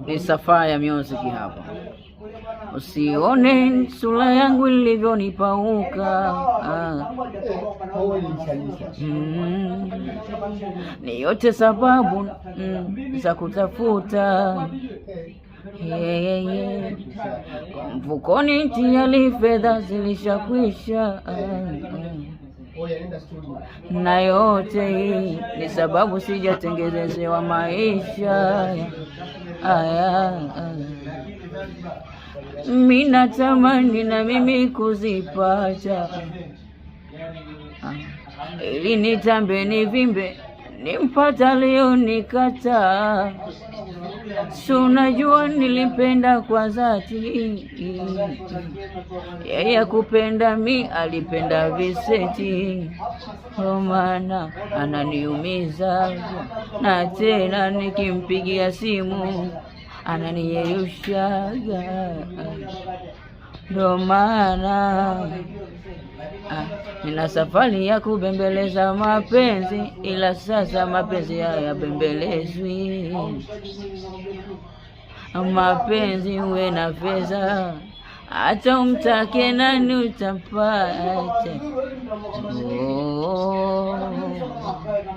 Ni Sapphire Music hapa. Usione sura yangu ilivyonipauka, ni yote sababu za kutafuta mfukoni tayari fedha zilishakwisha, na yote hii ni sababu sijatengenezewa maisha haya. Mimi natamani na mimi kuzipata, ili nitambe nivimbe nimpata leo nikata. So unajua nilipenda kwa dhati, yeye kupenda mi alipenda viseti. Kwa maana ananiumiza, na tena nikimpigia simu ananiyeyushaga. Ndo maana nina safari ya kubembeleza mapenzi, ila sasa mapenzi hayabembelezwi. Mapenzi uwe na fedha, hata umtake nani utampata.